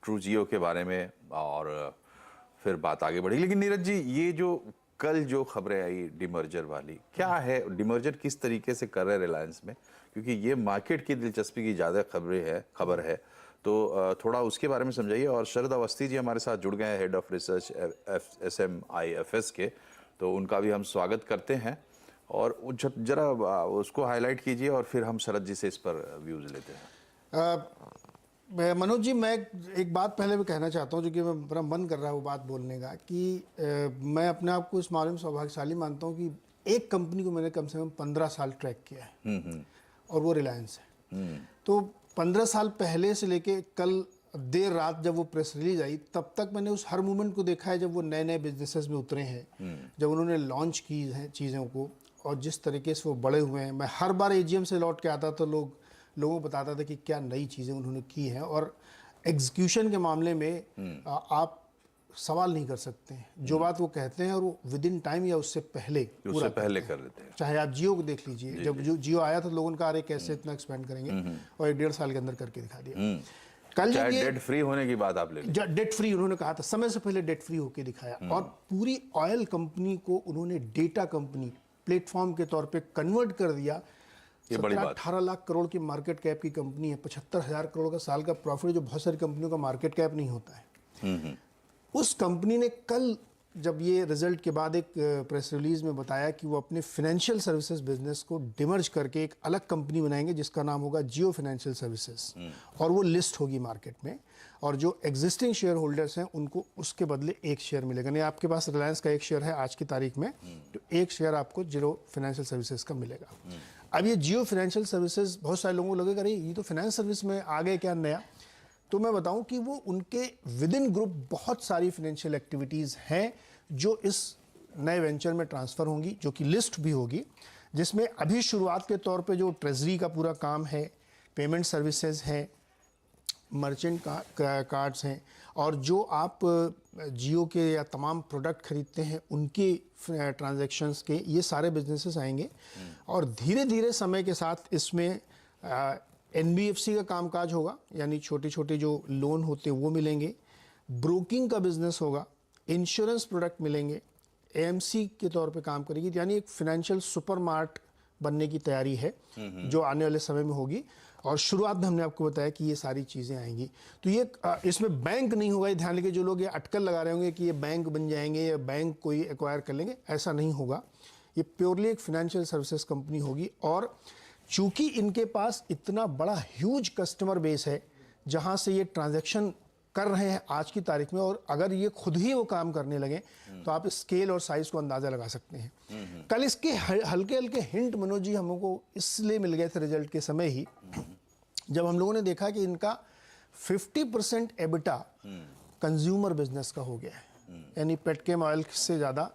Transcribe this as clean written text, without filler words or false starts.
True जियो के बारे में और फिर बात आगे बढ़ी। लेकिन नीरज जी, ये जो कल जो खबरें आई डिमर्जर वाली, क्या है डिमर्जर, किस तरीके से कर रहे हैं रिलायंस में, क्योंकि ये मार्केट की दिलचस्पी की ज़्यादा खबर है, तो थोड़ा उसके बारे में समझाइए। और शरद अवस्थी जी हमारे साथ जुड़ गए हैं, हेड ऑफ रिसर्च SMIFS के, तो उनका भी हम स्वागत करते हैं। और जरा उसको हाईलाइट कीजिए और फिर हम शरद जी से इस पर व्यूज़ लेते हैं। मनोज जी, मैं एक बात पहले भी कहना चाहता हूँ, जो कि मेरा मन कर रहा है वो बात बोलने का, कि मैं अपने आप को इस मामले में सौभाग्यशाली मानता हूँ कि एक कंपनी को मैंने कम से कम 15 साल ट्रैक किया है, और वो रिलायंस है। तो 15 साल पहले से लेके कल देर रात जब वो प्रेस रिलीज आई, तब तक मैंने उस हर मूवमेंट को देखा है, जब वो नए नए बिजनेसेस में उतरे हैं, जब उन्होंने लॉन्च की हैं चीज़ों को, और जिस तरीके से वो बड़े हुए हैं। मैं हर बार AGM से लौट के आता तो लोगों को बताता था कि क्या नई चीज़ें उन्होंने की हैं, और एग्जीक्यूशन के मामले में आप सवाल नहीं कर सकते हैं। जो बात वो कहते हैं और वो विद इन टाइम या उससे पहले पूरा कर लेते हैं। चाहे आप जियो को देख लीजिए, जब जियो आया था लोगों ने कहा अरे कैसे इतना एक्सपेंड करेंगे, और 1-1.5 साल के अंदर करके दिखा दिया। कल जब ये डेट फ्री होने की बात आप ले लीजिए, डेट फ्री उन्होंने कहा था, समय से पहले डेट फ्री होके दिखाया, और पूरी ऑयल कंपनी को उन्होंने डेटा कंपनी प्लेटफॉर्म के तौर पे कन्वर्ट कर दिया। 17-18 लाख करोड़ की मार्केट कैप की कंपनी है, 75,000 करोड़ का साल का प्रॉफिट, जो बहुत सारी कंपनियों का मार्केट कैप नहीं होता है। उस कंपनी ने कल जब ये रिजल्ट के बाद एक प्रेस रिलीज में बताया कि वो अपने फाइनेंशियल सर्विसेज बिजनेस को डिमर्ज करके एक अलग कंपनी बनाएंगे, जिसका नाम होगा जियो फाइनेंशियल सर्विसेज, और वो लिस्ट होगी मार्केट में, और जो एग्जिस्टिंग शेयर होल्डर्स हैं उनको उसके बदले 1 शेयर मिलेगा। नहीं, आपके पास रिलायंस का 1 शेयर है आज की तारीख में, तो 1 शेयर आपको जियो फाइनेंशियल सर्विसेज का मिलेगा। अब ये जियो फाइनेंशियल सर्विसेज, बहुत सारे लोगों को लगेगा अरे ये तो फाइनेंस सर्विस में आ गए क्या नया, तो मैं बताऊं कि वो उनके विद इन ग्रुप बहुत सारी फाइनेंशियल एक्टिविटीज़ हैं जो इस नए वेंचर में ट्रांसफ़र होंगी, जो कि लिस्ट भी होगी, जिसमें अभी शुरुआत के तौर पे जो ट्रेजरी का पूरा काम है, पेमेंट सर्विसेज हैं, मर्चेंट कार्ड्स हैं, और जो आप जियो के या तमाम प्रोडक्ट खरीदते हैं उनके ट्रांजैक्शंस के, ये सारे बिजनेसेस आएंगे। और धीरे धीरे समय के साथ इसमें NBFC का कामकाज होगा, यानी छोटे छोटे जो लोन होते हैं वो मिलेंगे, ब्रोकिंग का बिजनेस होगा, इंश्योरेंस प्रोडक्ट मिलेंगे, AMC के तौर पे काम करेगी, यानी एक फाइनेंशियल सुपरमार्ट बनने की तैयारी है जो आने वाले समय में होगी। और शुरुआत में हमने आपको बताया कि ये सारी चीज़ें आएंगी। तो ये इसमें बैंक नहीं होगा, ये ध्यान रखिए। जो लोग ये अटकल लगा रहे होंगे कि ये बैंक बन जाएंगे या बैंक कोई एक्वायर कर लेंगे, ऐसा नहीं होगा। ये प्योरली एक फाइनेंशियल सर्विसेज कंपनी होगी, और चूंकि इनके पास इतना बड़ा ह्यूज कस्टमर बेस है जहां से ये ट्रांजैक्शन कर रहे हैं आज की तारीख में, और अगर ये खुद ही वो काम करने लगे तो आप स्केल और साइज को अंदाजा लगा सकते हैं। कल इसके हल्के हल्के हिंट मनोज जी हमको इसलिए मिल गए थे रिजल्ट के समय ही, जब हम लोगों ने देखा कि इनका 50% एबिटा कंज्यूमर बिजनेस का हो गया है, यानी पेट्रोकेम ऑयल से ज़्यादा